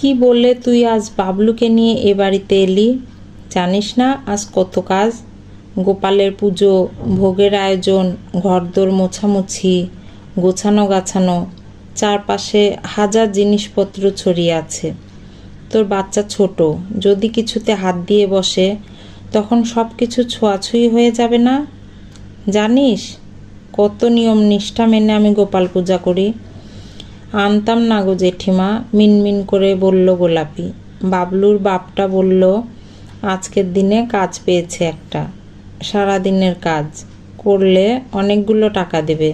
কি বলে তুই আজ বাবলুকে নিয়ে এ বাড়িতে এলি? জানিস না আজ কত কাজ? গোপালের পুজো, ভোগের আয়োজন, ঘরদোর মোছামুছি, গোছানো গাছানো, চারপাশে হাজার জিনিসপত্র ছড়িয়ে আছে। তোর বাচ্চা ছোট, যদি কিছুতে হাত দিয়ে বসে তখন সব কিছু ছোঁয়াছুঁই হয়ে যাবে না? জানিস কত নিয়ম নিষ্ঠা মেনে আমি গোপাল পূজা করি। আনতাম না গো জেঠিমা, মিনমিন করে বলল গোলাপি। বাবলুর বাপটা বলল আজকের দিনে কাজ পেয়েছে একটা, সারাদিনের কাজ করলে অনেকগুলো টাকা দেবে।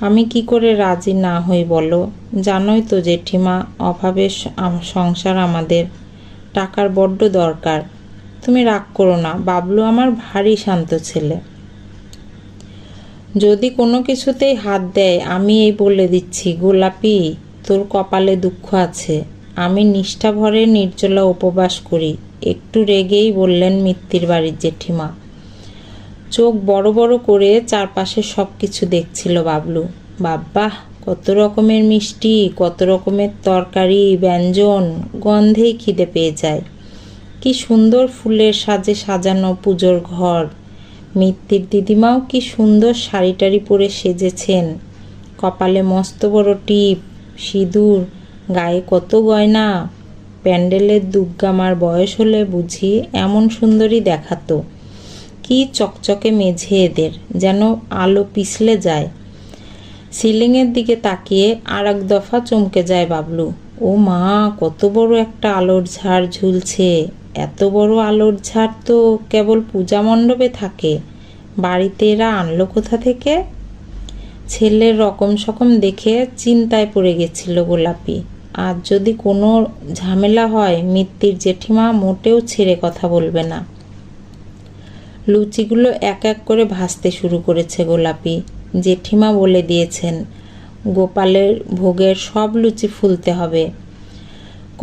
আমি কি করে রাজি না হই বলো? জানোই তো জেঠিমা, অভাবের সংসার আমাদের, টাকার বড্ড দরকার। তুমি রাগ করো না, বাবলু আমার ভারী শান্ত ছেলে। যদি কোনো কিছুতেই হাত দেয় আমি এই বলে দিচ্ছি গোলাপি, তোর কপালে দুঃখ আছে। আমি নিষ্ঠা ভরে নির্জলা উপবাস করি। একটু রেগেই বললেন মিত্তির বাড়ির জেঠিমা। চোখ বড় বড় করে চারপাশে সব কিছু দেখছিল বাবলু। বাব্বা, কত রকমের মিষ্টি, কত রকমের তরকারি, ব্যঞ্জন, গন্ধেই খিদে পেয়ে যায়। কি সুন্দর ফুলের সাজে সাজানো পুজোর ঘর। মিত্তির দিদিমাও কি সুন্দর শাড়ি টাড়ি পরে সেজেছেন, কপালে মস্ত বড় টিপ, সিঁদুর, গায়ে কত গয়না। প্যান্ডেলের দুর্গামার বয়স হলে বুঝি এমন সুন্দরী দেখাতো। কি চকচকে মেঝে এদের, যেন আলো পিছলে যায়। সিলিংয়ের দিকে তাকিয়ে আর এক দফা চমকে যায় বাবলু। ও মা, কত বড় একটা আলোর ঝাড় ঝুলছে। এত বড় আলোর ঝাড় তো কেবল পূজা মণ্ডপে থাকে, বাড়িতে এরা আনলো কোথা থেকে? ছেলের রকম সকম দেখে চিন্তায় পড়ে গেছিল গোলাপি। আর যদি কোনো ঝামেলা হয় মিত্তির জেঠিমা মোটেও ছেড়ে কথা বলবে না। লুচিগুলো এক এক করে ভাজতে শুরু করেছে গোলাপি। জেঠিমা বলে দিয়েছেন গোপালের ভোগের সব লুচি ফুলতে হবে।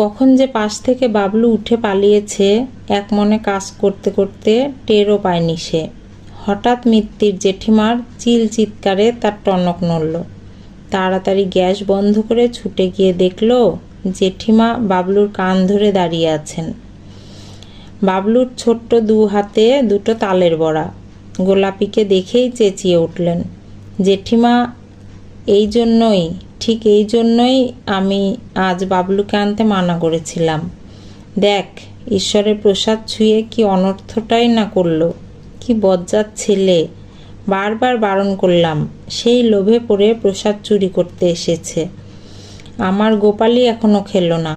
কখন যে পাশ থেকে বাবলু উঠে পালিয়েছে এক মনে কাজ করতে করতে টেরও পায়নি সে। হঠাৎ মিত্তির জেঠিমার চিল চিৎকারে তার টনক নড়ল। তাড়াতাড়ি গ্যাস বন্ধ করে ছুটে গিয়ে দেখল জেঠিমা বাবলুর কান ধরে দাঁড়িয়ে আছেন। বাবলুর ছোট্ট দু হাতে দুটো তালের বড়া। গোলাপিকে দেখেই চেঁচিয়ে উঠলেন, জেঠিমা, ঠিক এই জন্যই আমি আজ বাবলুকে আনতে মানা করেছিলাম। দেখ, ঈশ্বরের প্রসাদ ছুঁয়ে কি অনর্থটাই না করলো। কি বজ্জাত ছেলে, বারবার বারণ করলাম, সেই লোভে পড়ে প্রসাদ চুরি করতে এসেছে। আমার গোপালই এখনো খেলো না।